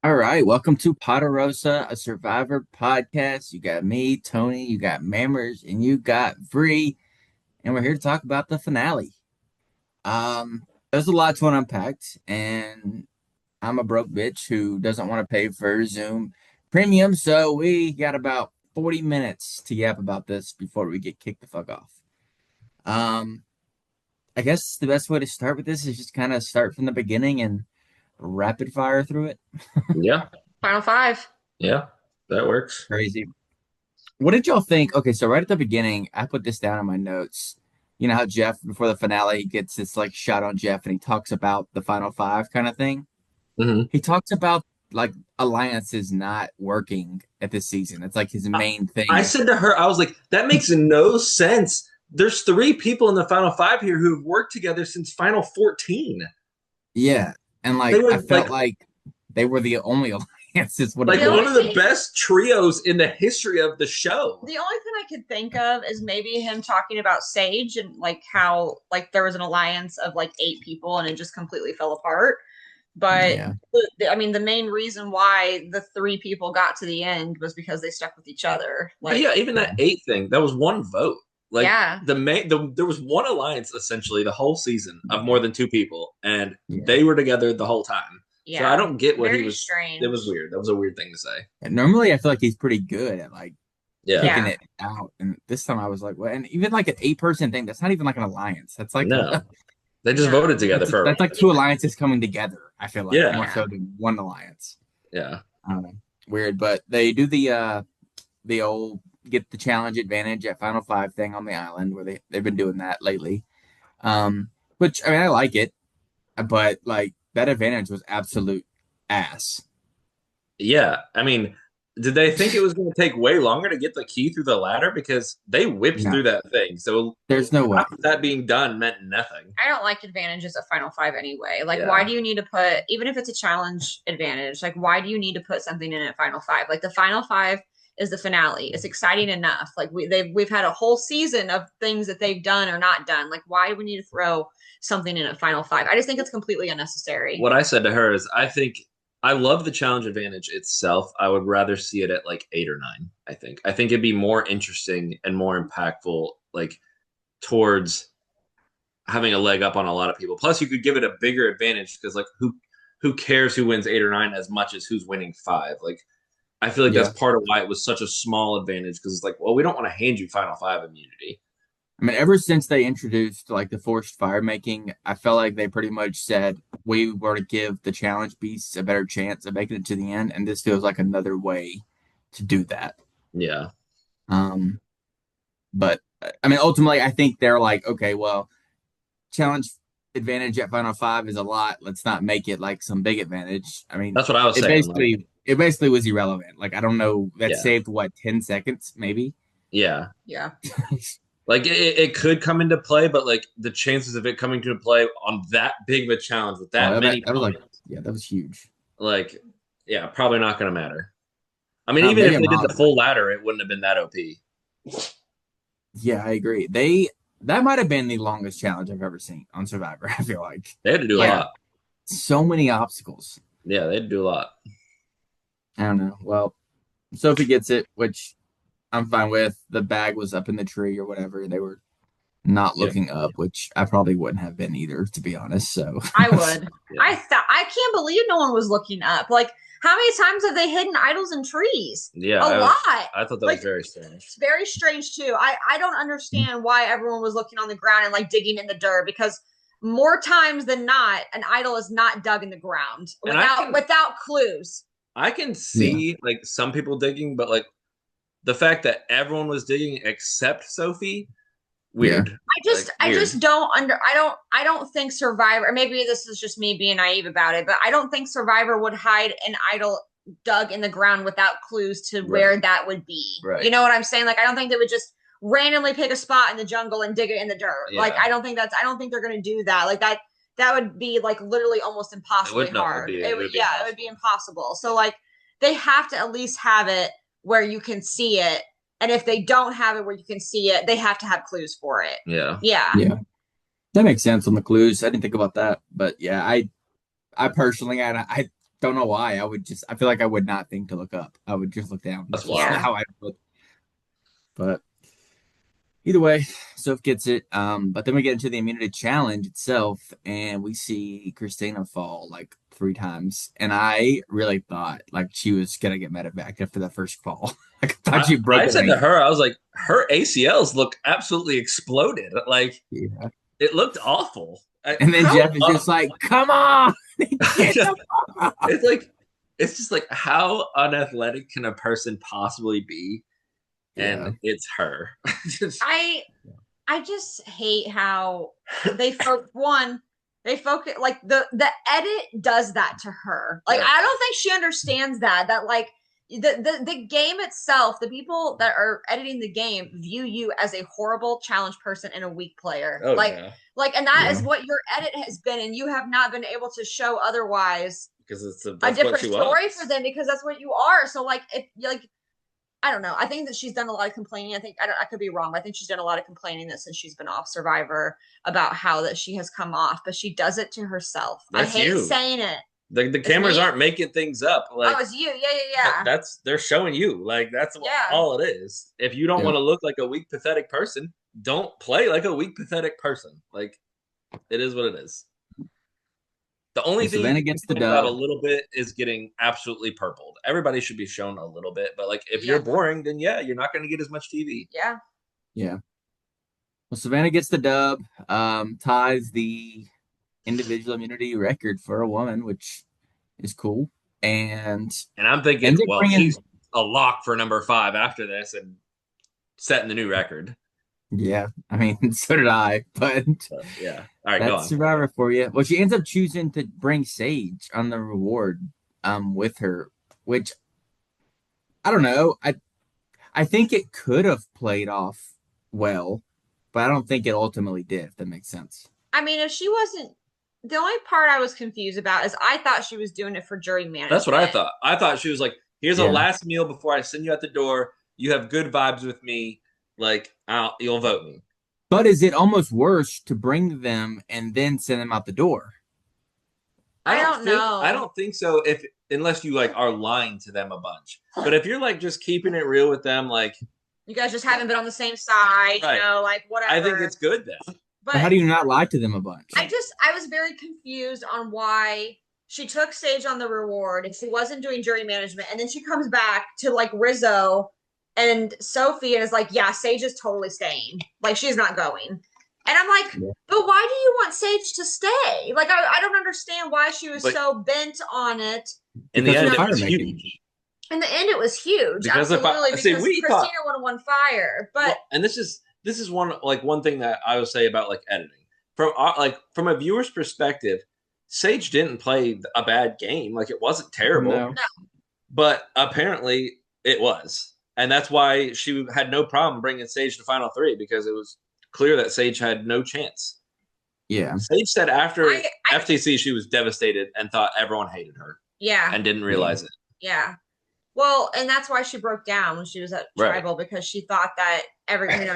All right, welcome to Poderosa, a Survivor podcast. You got me, Tony, you got Mammers, and you got Bree, and we're here to talk about the finale. There's a lot to unpack, and I'm a broke bitch who doesn't want to pay for Zoom Premium, so we got about 40 minutes to yap about this before we get kicked the fuck off. Um, I guess the best way to start with this is just kind of start from the beginning and rapid fire through it. Yeah, Final five. yeah, that works. Crazy. What did y'all think? Okay, so right at the beginning, I put this down in my notes. You know how Jeff, before the finale, he gets this like shot on Jeff and he talks about the final five kind of thing. hmm He talks about like alliances not working at this season. It's like his I, main I thing. said to her, I was like, that makes no sense. There's three people in the final five here who've worked together since Final 14. Yeah. And They like I were felt like they were the only alliances would have like The worked. one only of the thing, best trios in the history of the show. the only thing I could think of is maybe him talking about Sage and like how like there was an alliance of like 8 people and it just completely fell apart. But Yeah. I mean, the main reason why the 3 people got to the end was because they stuck with each other. But Like, yeah, even that eight thing, that was one vote. Like yeah, there was one alliance essentially the whole season of more than two people, and Yeah. they were together the whole time. So I yeah, don't get what he very was. It was strange. weird. That was a weird thing to say. And normally I feel like he's pretty good at like Yeah. kicking Yeah, it out. And this time I was like, well, and even like an 8 person thing, that's not even like an alliance. That's like No, they just voted no, together for a That's like two alliances coming together. I feel like yeah, more yeah, so than one alliance. yeah. I don't know, weird, but they do the old get the challenge advantage at Final Five thing on the island where they've been doing that lately. Which I mean I like it, but like that advantage was absolute ass. Yeah. I mean, did they think it was going to take way longer to get the key through the ladder? Because they whipped No, through that thing. So there's no way. half of that being done meant nothing. I don't like advantages at Final Five anyway. Like, why Yeah. do you need to put, even if it's a challenge advantage, like, why do you need to put something in at Final Five? Like, the Final Five is the finale. It's exciting enough. Like, we've had a whole season of things that they've done or not done. Like, why do we need to throw something in at Final Five? I just think it's completely unnecessary. What I said to her is, I think I love the challenge advantage itself. I would rather see it at like 8 or 9. I think it'd be more interesting and more impactful, like towards having a leg up on a lot of people. Plus, you could give it a bigger advantage because like who cares who wins 8 or 9 as much as who's winning five? Like I feel like that's Yeah, part of why it was such a small advantage because it's like, well, we don't want to hand you Final Five immunity. I mean ever since they introduced like the forced fire making, I felt like they pretty much said we were to give the challenge beasts a better chance of making it to the end, and this feels like another way to do that. Yeah, Um, but I mean, ultimately, I think they're like, okay, well, challenge advantage at Final Five is a lot. Let's not make it like some big advantage. I mean, that's what I was saying. Like, it basically was irrelevant. Like I don't know, that yeah, saved what 10 seconds maybe. yeah. Yeah. Like it could come into play, but like the chances of it coming to play on that big of a challenge with Oh, that many that was like, points, yeah, that was huge. like, yeah, probably not going to matter. I mean, even Maybe if I'm they did the wrong. full ladder, it wouldn't have been that OP. Yeah, I agree. They that might have been the longest challenge I've ever seen on Survivor. I feel like They had to do a Yeah. lot. so many obstacles. Yeah, they had to do a lot. I don't know. Well, Sophie gets it, which I'm fine with. The bag was up in the tree or whatever. They were not Yeah, looking up, which I probably wouldn't have been either, to be honest. So I would. yeah, I can't believe no one was looking up. Like, how many times have they hidden idols in trees? yeah. A lot. I thought that was Like, very strange. it's very strange too. I don't understand why everyone was looking on the ground and like digging in the dirt because more times than not, an idol is not dug in the ground And I can without clues. I can yeah, see like some people digging, but like the fact that everyone was digging except Sophie, yeah, weird. Like I weird. just don't I don't think Survivor, maybe this is just me being naive about it, but I don't think Survivor would hide an idol dug in the ground without clues to where Right. that would be. Right. You know what I'm saying? Like, I don't think they would just randomly pick a spot in the jungle and dig it in the dirt. Like, Yeah. I don't think they're gonna do that. Like that would be like literally almost It impossibly would no, hard. it would be Yeah, it would impossible. be impossible. So like they have to at least have it where you can see it. And if they don't have it where you can see it, they have to have clues for it. Yeah. Yeah. yeah. That makes sense on the clues. I didn't think about that, but yeah, I personally, I don't know why. I feel like I would not think to look up. I would just look down. That's just wild. how I would. But either way, Soph gets it. But then we get into the immunity challenge itself, and we see Christina fall like 3 times. And I really thought like she was gonna get medevac after that first fall. Like I thought she broke I her said to ankle. her, I was like, her ACLs look absolutely exploded. Like Yeah. it looked awful. And then How Jeff is just like, "Come on, get the fuck off." it's just like how unathletic can a person possibly be? And it's her. I just hate how they focus like the edit does that to her. Like Yeah. I don't think she understands that like the game itself, the people that are editing the game view you as a horrible challenge person and a weak player. Oh, like yeah. like and that is Yeah. what your edit has been, and you have not been able to show otherwise Because a that's different what she story wants. for them, because that's what you are. So like if like I don't know. I think that she's done a lot of complaining. I could be wrong, but I think she's done a lot of complaining that since she's been off Survivor about how that she has come off, but she does it to herself. That's I hate you. saying it. The cameras me. aren't making things up. Like Oh, it's you. Yeah. they're showing you. Like that's Yeah. all it is. If you don't Yeah. want to look like a weak, pathetic person, don't play like a weak, pathetic person. Like it is what it is. The only Well, thing Savannah you can gets the complain about a dub. little bit is getting absolutely purpled. Everybody should be shown a little bit, but like if Yeah. you're boring, then yeah, you're not going to get as much TV. Yeah. Yeah. Well, Savannah gets the dub. Ties the individual immunity record for a woman, which is cool. And I'm thinking, ends up well, bringing- she's a lock for number 5 after this and setting the new record. yeah, I mean, so did I. But So, yeah. All right, go that's on. Survivor for you. Well, she ends up choosing to bring Sage on the reward with her, which I don't know. I think it could have played off well, but I don't think it ultimately did, if that makes sense. I mean, if she wasn't, the only part I was confused about is I thought she was doing it for jury management. That's what I thought. I thought she was like, here's a Yeah. last meal before I send you out the door. You have good vibes with me. Like, you'll vote me. But is it almost worse to bring them and then send them out the door? I don't know. I don't think so. Unless you like are lying to them a bunch. But if you're like just keeping it real with them, like You guys just haven't been on the same side, Right. you know, like whatever. I think it's good then. But how do you not lie to them a bunch? I was very confused on why she took Sage on the reward and she wasn't doing jury management, and then she comes back to like Rizzo and Sophie and is like, yeah, Sage is totally staying. Like she's not going. And I'm like, Yeah. but why do you want Sage to stay? Like I don't understand why she was But- so bent on it. In the Because end, of it fire was making. huge. In the end, it was huge. Because if I- Absolutely, see, because we Christina thought- would have won fire. But Well, and this is one thing that I would say about like editing from a viewer's perspective. Sage didn't play a bad game. Like it wasn't terrible, No. but apparently it was, and that's why she had no problem bringing Sage to final 3 because it was clear that Sage had no chance. Yeah. Sage said after I- FTC she was devastated and thought everyone hated her yeah, and didn't realize it. yeah. Well, and that's why she broke down when she was at Right. Tribal, because she thought that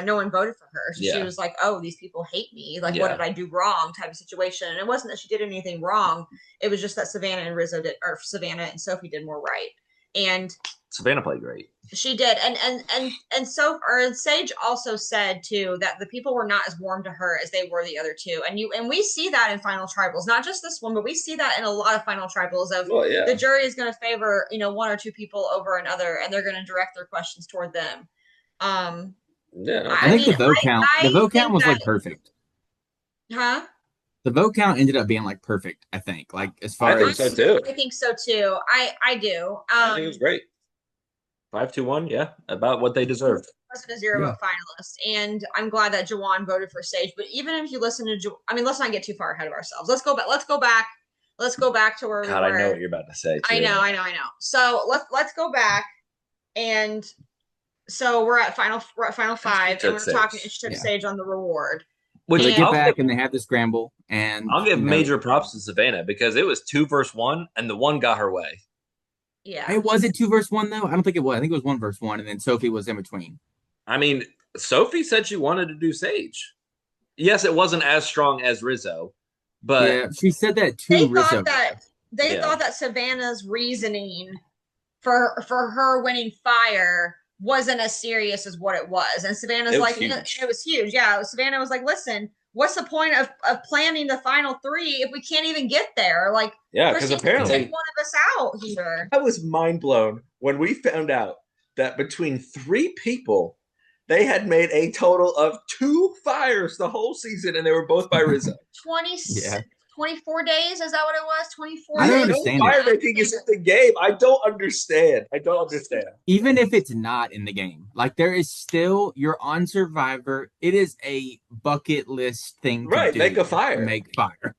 no one voted for her. So she Yeah. was like, "Oh, these people hate me. Like, Yeah. what did I do wrong?" Type of situation. And it wasn't that she did anything wrong. It was just that Savannah and Sophie did more right. And Savannah played great. she did, and Sage also said too that the people were not as warm to her as they were the other two, and we see that in final tribals, not just this one, but we see that in a lot of final tribals of Well, yeah. the jury is going to favor one or two people over another, and they're going to direct their questions toward them. Yeah. I think mean, the vote count. I The vote count think was like that- perfect. Huh? The vote count ended up being like perfect. I think, like as far I think as so too. I think so too. I do. I think it was great. 5-2-1, yeah, about what they deserved. Wasn't a zero vote finalist, and I'm glad that Jawan voted for Sage. But even if you listen to, let's not get too far ahead of ourselves. Let's go back. Let's go back to where God, we I were. know what you're about to say. I too. know. So let's go back, and so we're at final 5, and we're Sage. talking. It took Yeah. Sage on the reward. Which they And- get I'll back give, and they have the scramble, and I'll give you know, major props to Savannah because it was 2 versus 1, and the one got her way. Yeah. It was it 2 versus 1 though. I don't think it was. I think it was 1 versus 1, and then Sophie was in between. I mean, Sophie said she wanted to do Sage. Yes, it wasn't as strong as Rizzo, but Yeah, she said that They to Rizzo. thought that they Yeah. thought that Savannah's reasoning for her winning fire wasn't as serious as what it was. And Savannah's It was like, huge. it was huge. Yeah. Savannah was like, listen, what's the point of planning the final three if we can't even get there? Like, Yeah, because Christine's gonna take apparently one of us out here. I was mind blown when we found out that between 3 people, they had made a total of 2 fires the whole season, and they were both by Rizzo. 20, Yeah. 24 days? Is that what it was? 24 I don't days? understand Fire making is in the game. I don't understand. Even if it's not in the game, like there is still you're on Survivor. It is a bucket list thing to Right, do. make a fire. Make fire.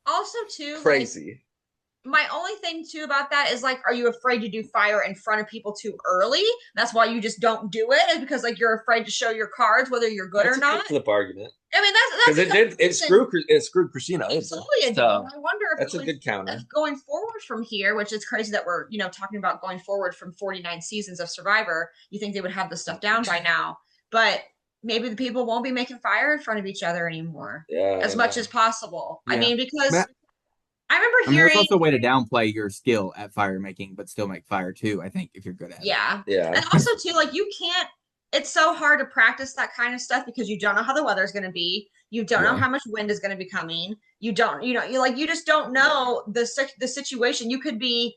Also, too, Crazy. my only thing too about that is like, are you afraid to do fire in front of people too early? That's why you just don't do it, is because like you're afraid to show your cards whether you're good That's or a good not. flip argument. I mean, Because that's it screwed Christina. absolutely. And So I wonder if that's a good counter. if going forward from here, which is crazy that we're talking about going forward from 49 seasons of Survivor. You think they would have this stuff down by now, but maybe the people won't be making fire in front of each other anymore Yeah, as much as possible. I Yeah. mean, because But- I remember I mean, hearing. there's also a way to downplay your skill at fire making, but still make fire too. I think if you're good at it. Yeah. Yeah. And also too, like you can't. It's so hard to practice that kind of stuff because you don't know how the weather's going to be. You don't know Yeah. how much wind is going to be coming. You don't. You just don't know the situation. You could be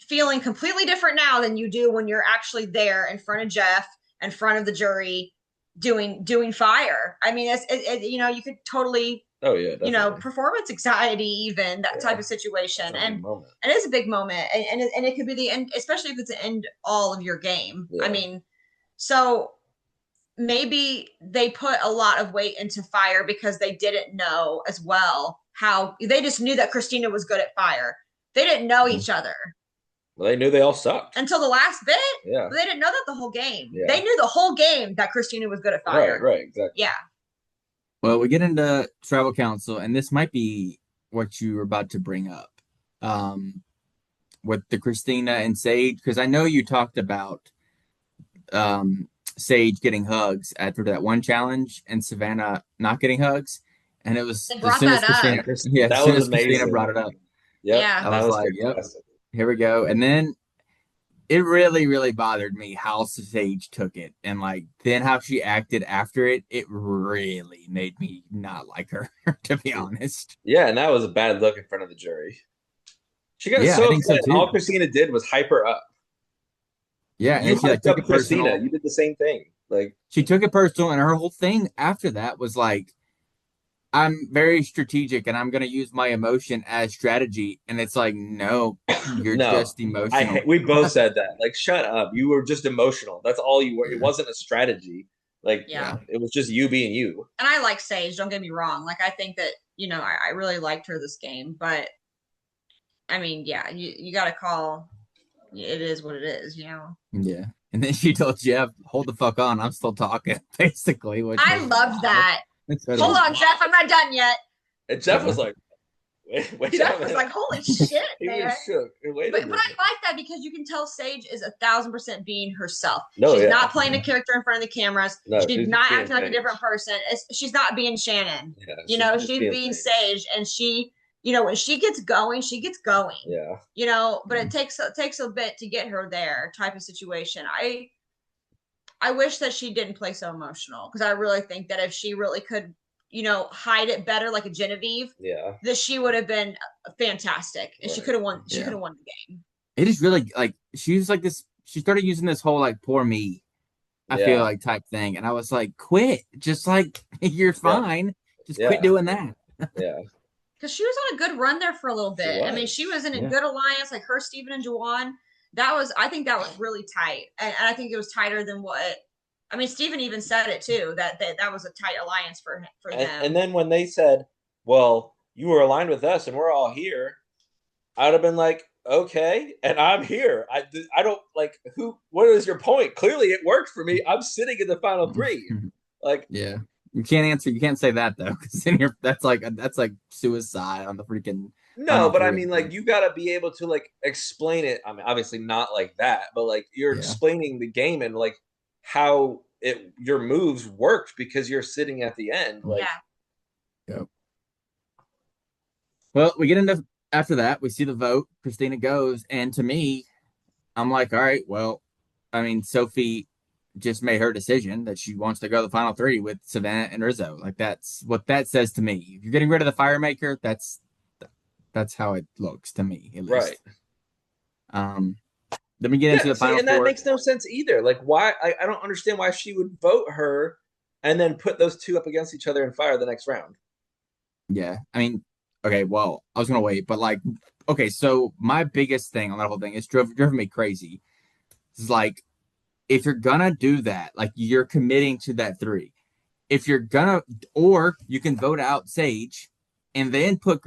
feeling completely different now than you do when you're actually there in front of Jeff, in front of the jury, doing fire. I mean, you could totally. Oh yeah. Definitely. Performance anxiety, even that type of situation. That's a And big moment. it is a big moment. And it could be the end, especially if it's the end all of your game. Yeah. I mean, so maybe they put a lot of weight into fire because they didn't know as well how they just knew that Christina was good at fire. They didn't know each other Well, they knew they all sucked. until the last bit, Yeah. but they didn't know that the whole game. Yeah. They knew the whole game that Christina was good at fire. Right. Exactly. Yeah. Well, we get into tribal council, and this might be what you were about to bring up, with the Christina and Sage, because I know you talked about Sage getting hugs after that one challenge and Savannah not getting hugs, and it was They brought that up. Christina That was Christina amazing. brought it up. Yep. Yeah. I That was was like, yep. fantastic. Here we go. And then it really, really bothered me how Sage took it. And like then how she acted after it, it really made me not like her, to be honest. Yeah, and that was a bad look in front of the jury. She got Yeah, I so think so, upset. too. All Christina did was hype her up. Yeah, You and she like hyped took up it personal. Christina. You did the same thing. Like, She took it personal, and her whole thing after that was like, I'm very strategic and I'm going to use my emotion as strategy. And it's like, no, you're No, just emotional. we both said that. Like, shut up. You were just emotional. That's all you were. It wasn't a strategy. Like, Yeah. it was just you being you. And I like Sage, don't get me wrong. Like I think that, I really liked her this game, but I mean, yeah, you gotta call it is what it is, Yeah. And then she told Jeff, hold the fuck on. I'm still talking, basically. Which I was loved wild. that. It's Hold on, Jeff, I'm not done yet. And Jeff was like, wait Jeff a was minute. like, holy shit, He man. was shook. Wait a But I minute. like that because you can tell Sage is 1,000% being herself. No, she's yeah. not playing a character in front of the cameras. No, she's she's not being acting like a Sage. different person. She's not being Shannon. Yeah, She's being Sage, and she, when she gets going, she gets going. Yeah. But it takes a bit to get her there, type of situation. I wish that she didn't play so emotional because I really think that if she really could, hide it better like a Genevieve, Yeah. that she would have been fantastic and she Right. could have won. She Yeah. could have won the game. It is really like she was like this. She started using this whole like poor me, I feel like type thing. And I was like, quit. Just like you're fine. Just quit Yeah. doing that. Yeah. Because she was on a good run there for a little She bit. I was. mean, she was in a Yeah. good alliance, like her, Steven, and Juwan. I think that was really tight. And I think it was tighter than Steven even said it too, that was a tight alliance for them. And then when they said, well, you were aligned with us and we're all here, I'd have been like, okay, and I'm here. I don't like what is your point? Clearly it worked for me. I'm sitting in the final three. Like, yeah. You can't say that though, because then that's like suicide on the freaking. no, but I three. mean, like, you got to be able to like explain it. I mean, obviously not like that, but like you're Yeah. explaining the game and like how your moves worked because you're sitting at the end. Like, yeah. Well, we get into after that, we see the vote. Christina goes, and to me, I'm like, all right, well, I mean, Sophie just made her decision that she wants to go to the final three with Savannah and Rizzo. Like that's what that says to me. If you're getting rid of the fire maker, that's how it looks to me, at Right. least. Then we get into Yeah, the see, final and that four. makes no sense either. Like, why? I don't understand why she would vote her and then put those two up against each other and fire the next round. Yeah, I mean, okay, well, I was gonna wait, but like, okay, so my biggest thing on that whole thing is driven me crazy. It's like if you're gonna do that, like you're committing to that three. If you're gonna, or you can vote out Sage and then put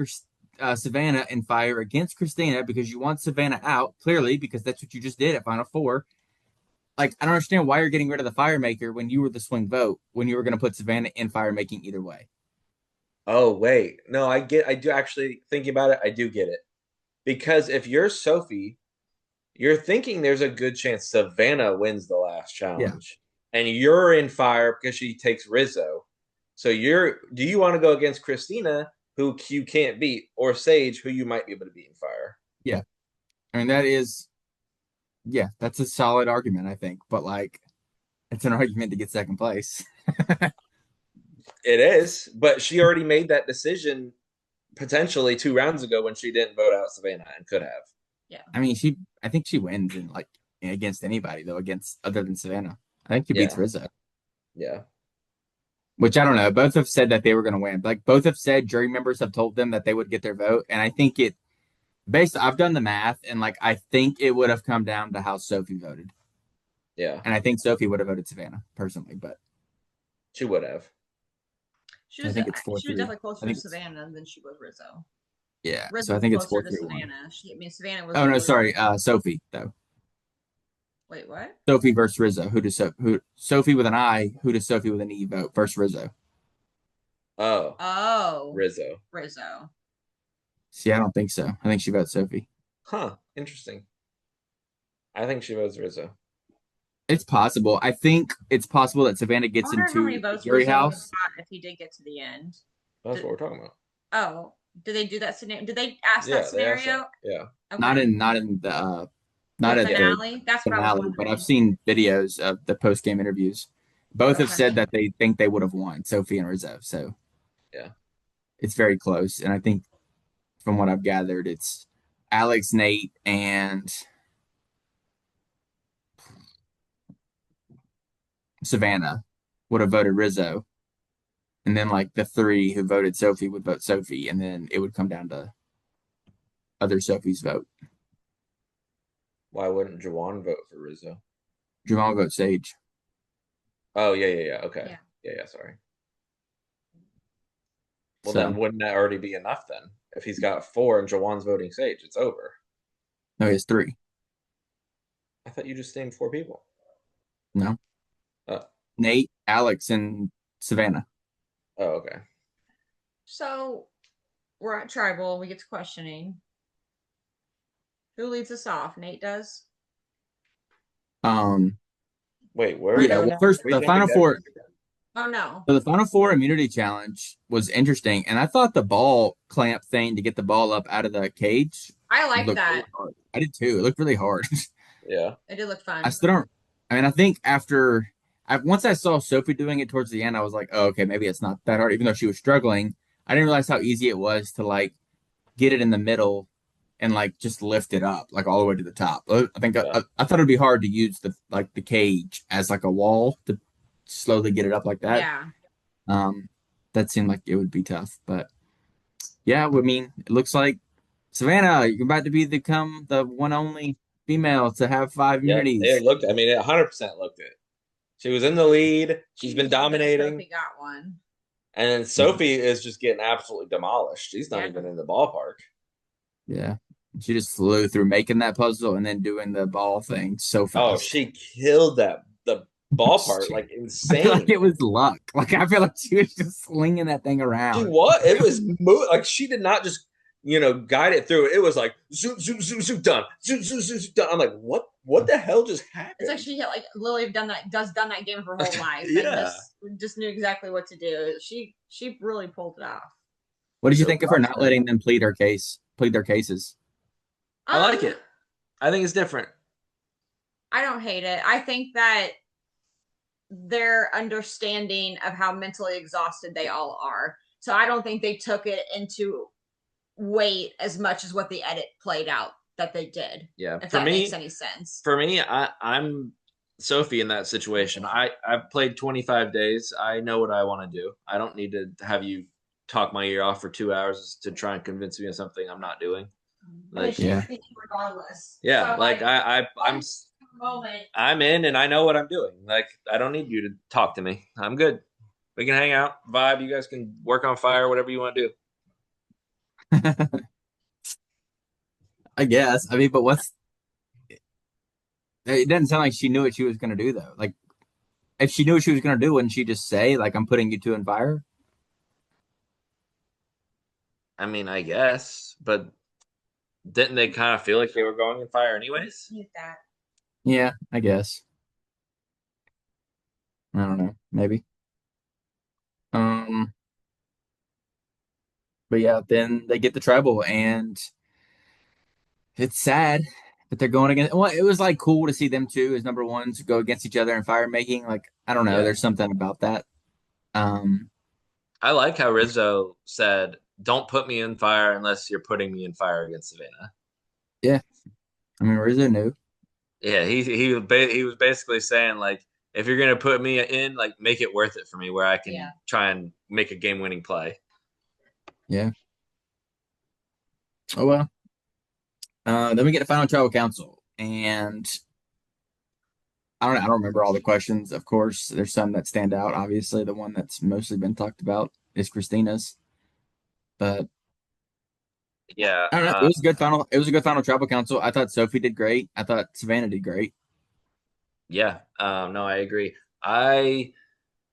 Savannah in fire against Christina because you want Savannah out, clearly, because that's what you just did at Final Four. Like, I don't understand why you're getting rid of the fire maker when you were the swing vote, when you were going to put Savannah in fire making either way. Oh, wait. No, I do actually thinking about it. I do get it. Because if you're Sophie, you're thinking there's a good chance Savannah wins the last Yeah. challenge. And you're in fire because she takes Rizzo. So do you want to go against Christina, who you can't beat, or Sage, who you might be able to beat in fire? Yeah. I mean, yeah, that's a solid argument, I think. But like, it's an argument to get second place. It is, but she already made that decision potentially 2 rounds ago when she didn't vote out Savannah and could have. Yeah. I mean, I think she wins in like against anybody though, against other than Savannah. I think she beats Rizzo. Yeah. Which I don't know. Both have said that they were going to win. Like both have said jury members have told them that they would get their vote, and I think I've done the math, and like I think it would have come down to how Sophie voted, Yeah. and I think Sophie would have voted Savannah personally, but She would have. She I was think it's 4-3. definitely closer to I think Savannah than she was Rizzo. yeah. Rizzo So I was think it's closer to 4-3-1. Savannah. Savannah was. Oh no, literally- sorry, Sophie though. Wait, what? Sophie versus Rizzo. Who Sophie with an I? Who does Sophie with an E vote versus Rizzo? Oh, Oh, Rizzo. Rizzo. See, I don't think so. I think she votes Sophie. Huh. Interesting. I think she votes Rizzo. It's possible. I think it's possible that Savannah I gets wonder how many into the votes jury Rizzo would have house. got if he did get to the end. That's what we're talking about. Oh, did they do that scenario? Did they ask Yeah, that they asked scenario? that. Yeah. Okay. Not in the not The at the finale. That's what I was finale, wondering. but I've seen videos of the post game interviews. Both have Okay. said that they think they would have won, Sophie and Rizzo. So Yeah. it's very close. And I think from what I've gathered, it's Alex, Nate, and Savannah would have voted Rizzo. And then like the three who voted Sophie would vote Sophie, and then it would come down to other Sophie's vote. Why wouldn't Jawan vote for Rizzo? Jamal votes Sage. Oh, yeah. Okay. Yeah. Yeah, sorry. Well, So- then wouldn't that already be enough then? If he's got 4 and Jawan's voting Sage, it's over. No, he has three. I thought you just named 4 people. No. Oh. Nate, Alex, and Savannah. Oh, okay. So we're at tribal. We get to questioning. Who leads us off? Nate does. Wait, where? Yeah, well, first the final four. Oh no. So the final four immunity challenge was interesting, and I thought the ball clamp thing to get the ball up out of the cage. I like looked that. really hard. I did too. It looked really hard. Yeah. It did look fun. I still don't. I mean, I think once I saw Sophie doing it towards the end, I was like, oh, okay, maybe it's not that hard. Even though she was struggling, I didn't realize how easy it was to like get it in the middle and like just lift it up like all the way to the top. I think Yeah. I thought it'd be hard to use the cage as like a wall to slowly get it up like that. Yeah. That seemed like it would be tough, but yeah, I mean, it looks like Savannah, you're about to become the one only female to have 5 Yeah, immunities. it looked. I mean, it 100% looked it. She was in the lead. She's been dominating, Sophie got one. and then Sophie is just getting absolutely demolished. She's not Yeah. even in the ballpark. Yeah, she just flew through making that puzzle and then doing the ball thing so fast. Oh, she killed the ballpark like I feel insane. like it was luck. Like I feel like she was just slinging that thing She around. what? It was like she did not just guide it through. It was like zoom done, zoom done. I'm like, what the hell just happened? It's like she like Lily done that game her whole life. Yeah. And just knew exactly what to do. She really pulled it off. What did you So think of her not letting them plead her case? plead their cases. I like it. I think it's different. I don't hate it. I think that their understanding of how mentally exhausted they all are. So I don't think they took it into weight as much as what the edit played out that they did. Yeah. If that makes any sense. For me, I'm Sophie in that situation. I've played 25 days. I know what I want to do. I don't need to have you talk my ear off for 2 hours to try and convince me of something I'm not doing. Like, Yeah. regardless. Yeah, So, like I'm in and I know what I'm doing. Like I don't need you to talk to me. I'm good. We can hang out, vibe. You guys can work on fire, whatever you want to do. I guess. I mean, but what's it doesn't sound like she knew what she was gonna do though. Like if she knew what she was gonna do, wouldn't she just say, like, I'm putting you two in fire? I mean, I guess, but didn't they kind of feel like they were going in fire anyways? Mute that. Yeah, I guess. I don't know. Maybe. Um, but yeah, then they get the treble and it's sad that they're going against. Well, it was like cool to see them two as number ones go against each other in fire making. Like, I don't know, Yeah. there's something about that. Um, I like how Rizzo said, "Don't put me in fire unless you're putting me in fire against Savannah." yeah, I mean, Rizzo knew. Yeah, he was basically saying like, if you're gonna put me in, like, make it worth it for me, where I can try and make a game-winning play. Yeah. Oh well. Then we get to final tribal council, and I don't remember all the questions. Of course, there's some that stand out. Obviously, the one that's mostly been talked about is Christina's, but Yeah, I don't know. It was a good final. It was a good final tribal council. I thought Sophie did great. I thought Savannah did great. yeah. No, I agree. I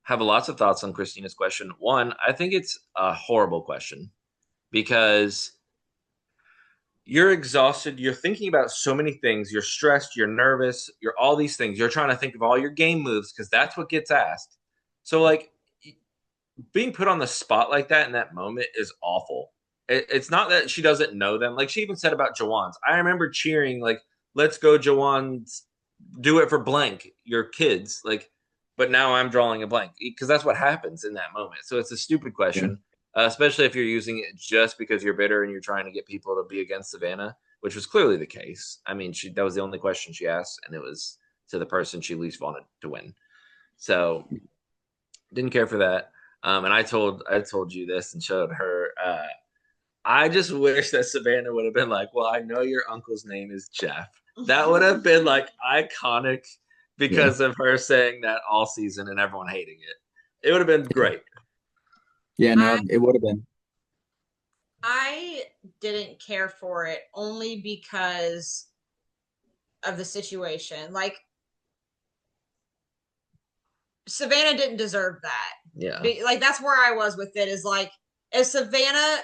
have lots of thoughts on Christina's question. One, I think it's a horrible question because you're exhausted. You're thinking about so many things. You're stressed. You're nervous. You're all these things. You're trying to think of all your game moves because that's what gets asked. So, like, being put on the spot like that in that moment is awful. It's not that she doesn't know them. Like, she even said about Jawan's. I remember cheering, like, let's go, Jawan's, do it for blank, your kids. Like, but now I'm drawing a blank because that's what happens in that moment. So it's a stupid Yeah. question, especially if you're using it just because you're bitter and you're trying to get people to be against Savannah, which was clearly the case. I mean, that was the only question she asked, and it was to the person she least wanted to win. So didn't care for that. And I told you this and showed her. I just wish that Savannah would have been like, "Well, I know your uncle's name is Jeff." That would have been like iconic because of her saying that all season and everyone hating it. It would have been great. Yeah, no, it would have been. I didn't care for it only because of the situation. Like, Savannah didn't deserve that. Yeah. Like, that's where I was with it, is like, if Savannah,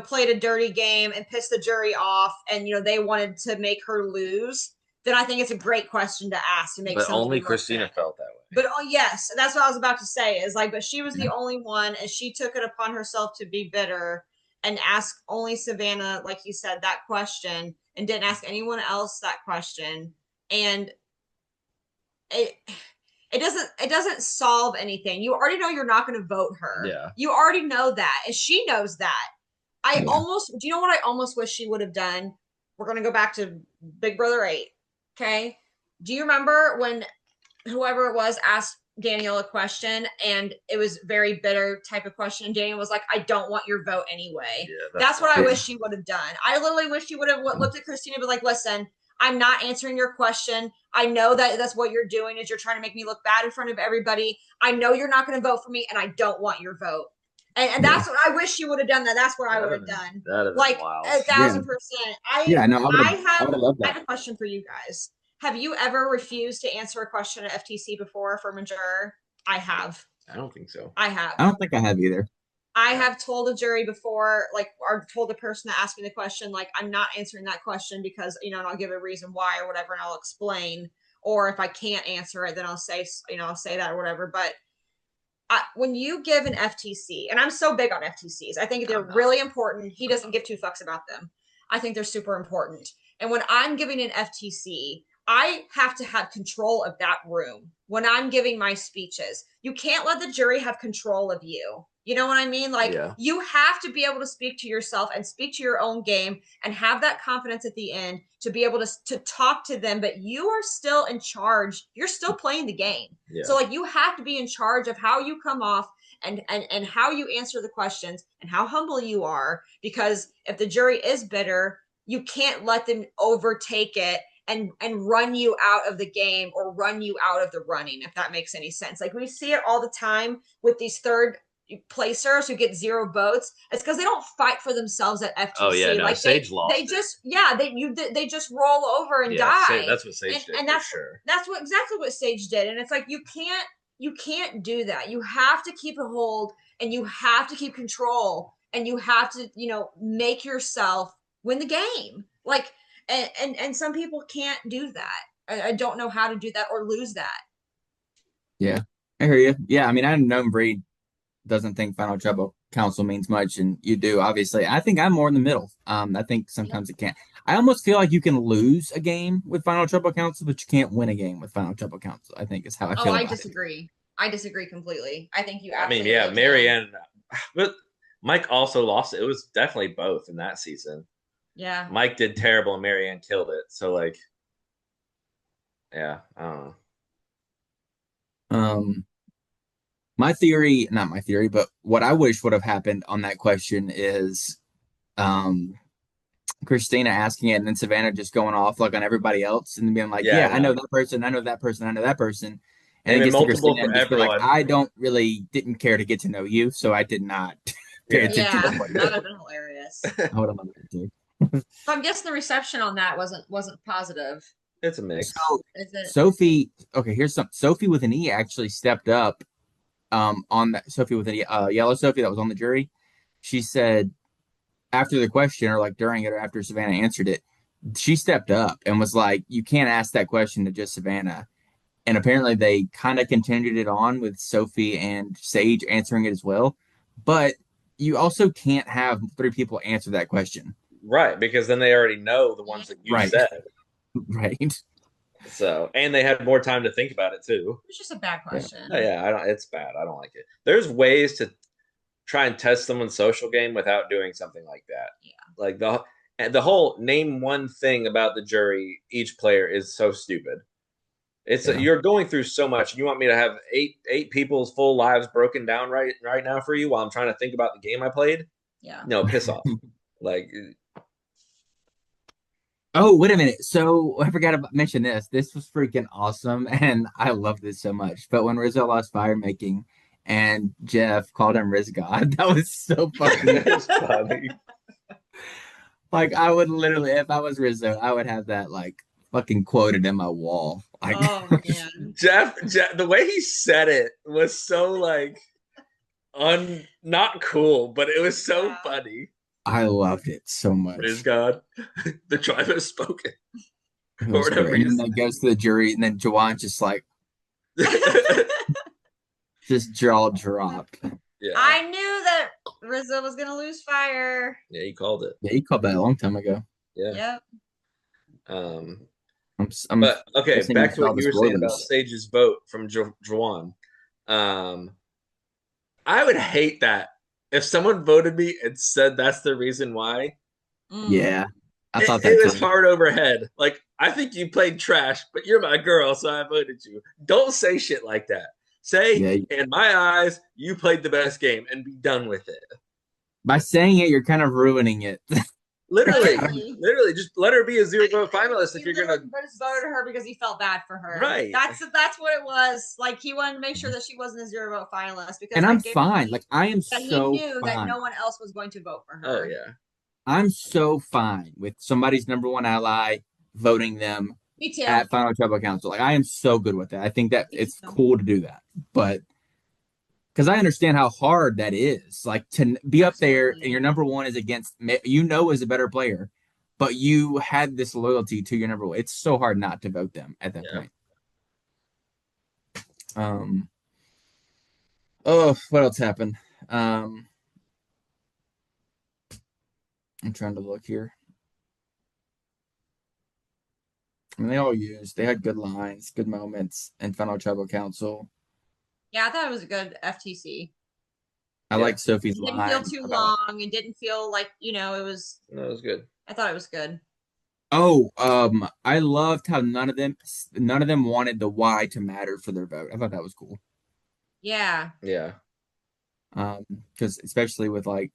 played a dirty game and pissed the jury off and, they wanted to make her lose, then I think it's a great question to ask to make But something only look Christina good. felt that way. But oh yes, that's what I was about to say. Is like, but she was the only one, and she took it upon herself to be bitter and ask only Savannah, like you said, that question, and didn't ask anyone else that question. And it doesn't solve anything. You already know you're not going to vote her. Yeah. You already know that, and she knows that. Do you know what I almost wish she would have done? We're going to go back to Big Brother 8. Okay. Do you remember when whoever it was asked Danielle a question and it was very bitter type of question? And Danielle was like, I don't want your vote anyway. Yeah, that's what I wish she would have done. I literally wish she would have looked at Christina and be like, listen, I'm not answering your question. I know that that's what you're doing, is you're trying to make me look bad in front of everybody. I know you're not going to vote for me, and I don't want your vote. And that's what I wish she would have done. That's what I would have done. Like, 1,000%. I have a question for you guys. Have you ever refused to answer a question at FTC before from a juror? I have. I don't think so. I have. I don't think I have either. I have told a jury before, like, or told the person that asked me the question, like, I'm not answering that question because, and I'll give a reason why or whatever, and I'll explain. Or if I can't answer it, then I'll say, I'll say that or whatever. But when you give an FTC, and I'm so big on FTCs, I think they're really important. He doesn't give two fucks about them. I think they're super important. And when I'm giving an FTC, I have to have control of that room when I'm giving my speeches. You can't let the jury have control of you. You know what I mean? Like, Yeah. you have to be able to speak to yourself and speak to your own game and have that confidence at the end to be able to talk to them, but you are still in charge. You're still playing the game. Yeah. So like, you have to be in charge of how you come off and how you answer the questions and how humble you are, because if the jury is bitter, you can't let them overtake it and run you out of the game or run you out of the running, if that makes any sense. Like, we see it all the time with these third placers who get 0 votes. It's because they don't fight for themselves at FTC. Oh yeah, no, like Sage lost. They just they just roll over and die. That's what Sage did. And that's for sure. That's what exactly what Sage did. And it's like, you can't do that. You have to keep a hold, and you have to keep control, and you have to, make yourself win the game. Like, and some people can't do that. I don't know how to do that or lose that. Yeah, I hear you. Yeah, I mean, I know Bree doesn't think Final Trouble Council means much, and you do, obviously. I think I'm more in the middle. I think sometimes it can't. I almost feel like you can lose a game with Final Trouble Council, but you can't win a game with Final Trouble Council, I think is how I feel. I disagree. I disagree completely. I think you absolutely I mean, yeah, Marianne, but Mike also lost it. It was definitely both in that season. Yeah. Mike did terrible and Marianne killed it. So, like, yeah, I don't know. My theory, not my theory, but what I wish would have happened on that question is Christina asking it and then Savannah just going off like on everybody else and being like, I know that person, I know that person, I know that person. And it gets to Christina and just be like, I didn't care to get to know you, so I did not pay attention. Yeah, that would have been hilarious. I would have loved it too. So I'm guessing the reception on that wasn't positive. It's a mix. So, Sophie, okay, here's some. Sophie with an E actually stepped up on that. Sophie with a yellow Sophie that was on the jury. She said after the question, or like during it, or after Savannah answered it, she stepped up and was like, you can't ask that question to just Savannah. And apparently they kind of continued it on with Sophie and Sage answering it as well. But you also can't have 3 people answer that question. Right, because then they already know the ones that you said. Right. So, and they had more time to think about it too. It's just a bad question. Yeah, it's bad. I don't like it. There's ways to try and test someone's social game without doing something like that. Yeah. Like the whole name one thing about the jury, each player is so stupid. It's you're going through so much. You want me to have eight people's full lives broken down right now for you while I'm trying to think about the game I played? Yeah. No, piss off. Like, oh, wait a minute. So I forgot to mention this. This was freaking awesome, and I love this so much. But when Rizzo lost fire making, and Jeff called him Riz God, that was so funny. It's funny. Like, I would literally, if I was Rizzo, I would have that like fucking quoted in my wall. Like, oh man, Jeff, the way he said it was so like not cool, but it was so funny. I loved it so much. Praise God, the tribe has spoken. Or whatever. And then that goes to the jury, and then Juwan just like just jaw dropped. Yeah, I knew that Rizzo was gonna lose fire. Yeah, he called it. Yeah, he called that a long time ago. Yeah. Yep. But okay, back to what you were saying about Sage's vote from Juwan. I would hate that if someone voted me and said that's the reason why. Yeah, I thought that it was hard overhead. Like, I think you played trash, but you're my girl, so I voted you. Don't say shit like that. Say, in my eyes, you played the best game, and be done with it. By saying it, you're kind of ruining it. Literally, just let her be a 0 vote finalist if you're gonna. But just voted her because he felt bad for her. Right. That's what it was. Like, he wanted to make sure that she wasn't a 0 vote finalist because. And I'm fine. Like, I am so. He knew that no one else was going to vote for her. Oh yeah. I'm so fine with somebody's number one ally voting them. Me too. At Final Trouble Council. Like, I am so good with that. I think that it's cool to do that, but. Because I understand how hard that is. Like, to be up there and your number one is against, is a better player, but you had this loyalty to your number one. It's so hard not to vote them at that point. Oh, what else happened? I'm trying to look here. I mean, they had good lines, good moments, and Final Tribal Council. Yeah, I thought it was a good FTC. I Yeah. like Sophie's It didn't feel line too about. long. It didn't feel like, it was, No, it was good. I thought it was good. Oh, I loved how none of them wanted the why to matter for their vote. I thought that was cool. Yeah. Yeah. Because especially with like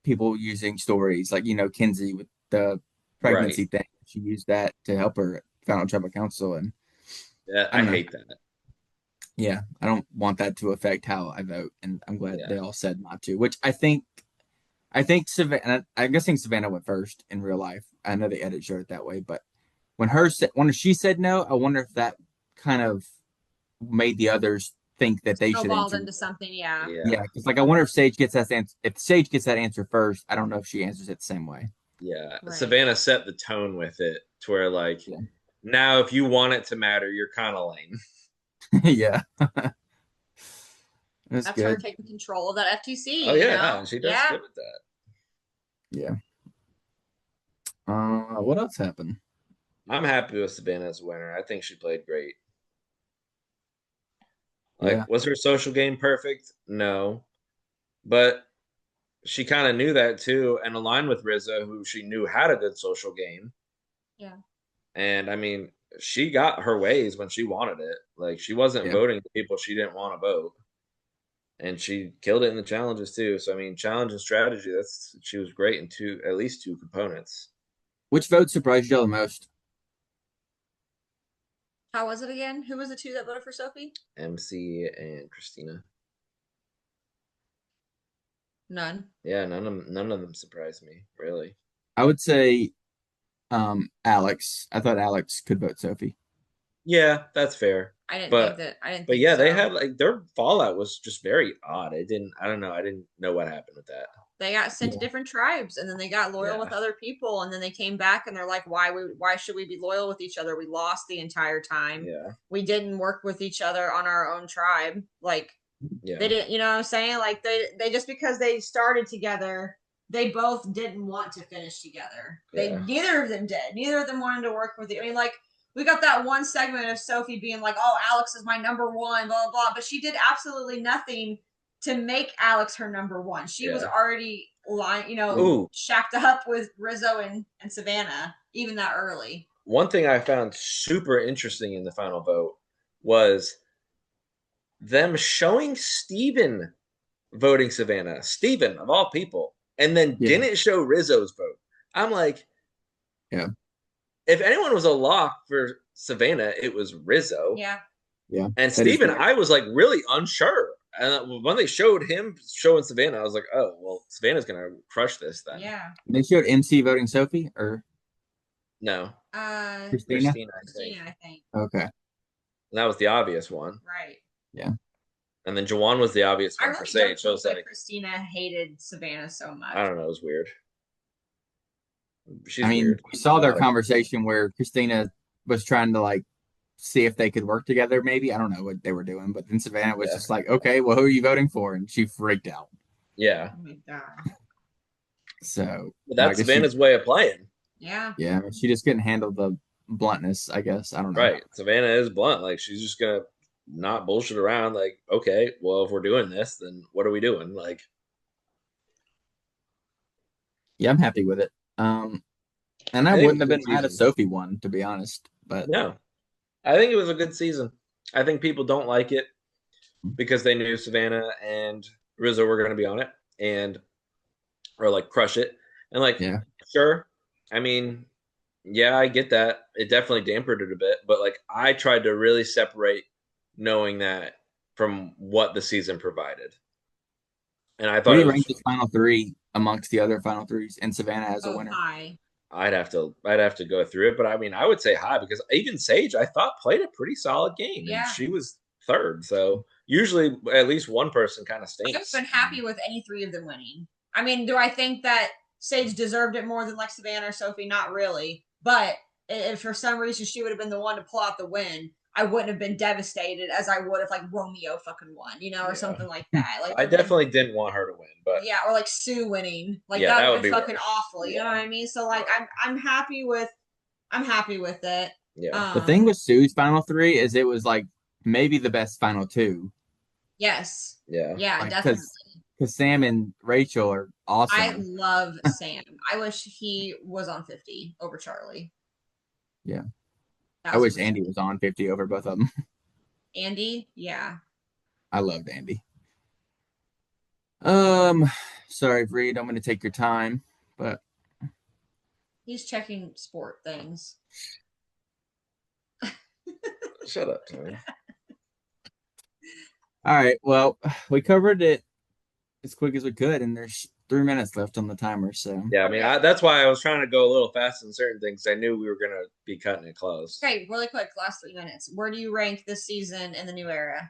people using stories like Kinsey with the Right. pregnancy thing, she used that to help her Final Tribal Council, and Yeah, I I don't know. hate that. Yeah, I don't want that to affect how I vote, and I'm glad Yeah. they all said not to. Which I think Savannah. I'm guessing Savannah went first in real life. I know the edit showed it that way, but when she said no, I wonder if that kind of made the others think that they should Snowballed answer. into something. Yeah. Yeah. Yeah, because like I wonder if Sage gets that answer. If Sage gets that answer first, I don't know if she answers it the same way. Yeah. Right. Savannah set the tone with it to where like Yeah, now if you want it to matter, you're kind of lame. yeah, that's That's her good. taking control of that Oh FTC, yeah, no, she does Yeah. good with that. Yeah. What else happened? I'm happy with Savannah as a winner. I think she played great. Yeah, Like, was her social game perfect? No. But she kind of knew that too and aligned with Rizzo, who she knew had a good social game. Yeah. And I mean, she got her ways when she wanted it. Like, she wasn't yeah. voting people she didn't want to vote. And she killed it in the challenges too. So I mean, challenge and strategy, she was great in at least two components. Which vote surprised you the most? How was it again? Who was the two that voted for Sophie? MC and Christina. None. Yeah, none of them surprised me, really. I would say Alex. I thought Alex could vote Sophie. Yeah, that's fair. I didn't think But that. I didn't but think yeah, they so. had like their fallout was just very odd. I don't know. I didn't know what happened with that. They got sent to Yeah. different tribes, and then they got loyal Yeah. with other people, and then they came back, and they're like, Why should we be loyal with each other? We lost the entire time. Yeah. We didn't work with each other on our own tribe. Like Yeah. they didn't. You know what I'm saying? Like they just because they started together, they both didn't want to finish together. Yeah. Neither of them did. Neither of them wanted to work with you. I mean, like we got that one segment of Sophie being like, "Oh, Alex is my number one," blah blah blah, but she did absolutely nothing to make Alex her number one. She was Yeah. already Ooh, shacked up with Rizzo and Savannah even that early. one thing I found super interesting in the final vote was them showing Steven voting Savannah. Steven, of all people. And then Yeah. didn't show Rizzo's vote. I'm like, Yeah. if anyone was a lock for Savannah, it was Rizzo. Yeah. Yeah. And That is Steven, correct. I was like really unsure. And when they showed him showing Savannah, I was like, oh, well, Savannah's going to crush this then. Yeah. They showed MC voting Sophie or No, Christina. Christina, I think. Okay. And that was the obvious one. Right. Yeah. And then Jawan was the obvious I one really for don't Sage. So think it's that like, Christina hated Savannah so much. I don't know, it was weird. She's I mean, weird. we saw their conversation where Christina was trying to like see if they could work together. Maybe I don't know what they were doing, but then Savannah was just like, "Okay, well, who are you voting for?" And she freaked out. Yeah. Oh my god. So But I that's guess Savannah's way of playing. Yeah. yeah, she just couldn't handle the bluntness. I guess I don't know. Right. Savannah is blunt. Like, she's just going to not bullshit around. Like, okay, well, if we're doing this, then what are we doing? Like, Yeah, I'm happy with it. And I I think wouldn't it have was a been good mad if season. Sophie won, to be honest. But No, I think it was a good season. I think people don't like it because they knew Savannah and Rizzo were going to be on it and or like crush it. And like, yeah, sure, I mean, yeah, I get that. It definitely dampened it a bit, but like I tried to really separate knowing that from what the season provided. And I what thought do it you rank was this final three amongst the other final threes and Savannah as a Oh, winner? hi. I'd have to go through it, but I mean, I would say high because even Sage I thought played a pretty solid game and Yeah. she was third. So usually at least one person kind of I would have stinks. been happy with any three of them winning. I mean, do I think that Sage deserved it more than like Savannah or Sophie? Not really. But if for some reason she would have been the one to pull out the win, I wouldn't have been devastated as I would if like Romeo fucking won, or Yeah. something like that. Like I definitely didn't want her to win, but yeah, or like Sue winning. Like Yeah, that that would would be be fucking worse. awful. You know Yeah. what I mean? So like I'm happy with I'm happy with it. Yeah. The thing with Sue's final three is it was like maybe the best final two. Yes. Yeah. Yeah, Like, definitely. Because Sam and Rachel are awesome. I love Sam. I wish he was on 50 over Charlie. Yeah. I wish 1000%. Andy was on 50 over both of them. Andy, yeah. I loved Andy. Sorry, Reed, I'm going to take your time, but He's checking sport things. Shut up, Tony. all right. Well, we covered it as quick as we could, and there's 3 minutes left on the timer. So Yeah, I mean, that's why I was trying to go a little fast on certain things. I knew we were going to be cutting it close. Okay, really quick, last 3 minutes. Where do you rank this season in the new era?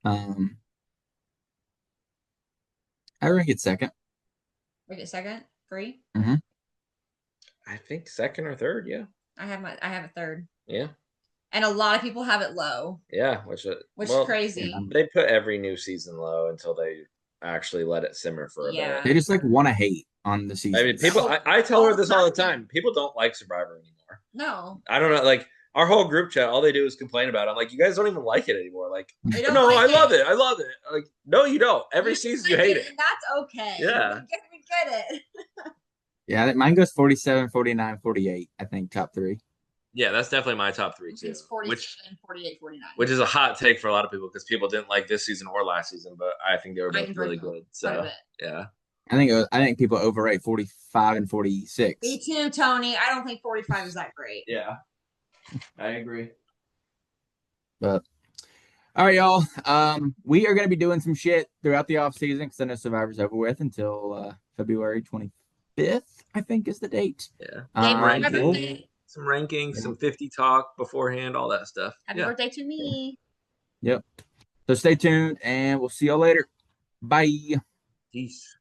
I rank it second. Rank it second? Free? I think second or third. Yeah. I have a third. Yeah. And a lot of people have it low. Yeah. Which is crazy. They put every new season low until they actually let it simmer for a bit. They just like want to hate on the season. I mean, people. I tell her this all the time. People don't like Survivor anymore. No. I don't know. Like our whole group chat, all they do is complain about it. I'm like, you guys don't even like it anymore. Like, no, I love it. I love it. Like, no, you don't. Every season you hate it. And that's okay. Yeah. We get it. Yeah, mine goes 47, 49, 48, I think, top three. Yeah, that's definitely my top three, too. It's 47, 48, 49. Which is a hot take for a lot of people because people didn't like this season or last season, but I think they were both really good. So, yeah. I think people overrate 45 and 46. Me too, Tony. I don't think 45 is that great. Yeah. I agree. But all right, y'all. We are going to be doing some shit throughout the off season because I know Survivor's over with until February 25th, I think is the date. Yeah. Some rankings, some 50 talk beforehand, all that stuff. Happy birthday to me. Yep. So stay tuned and we'll see y'all later. Bye. Peace.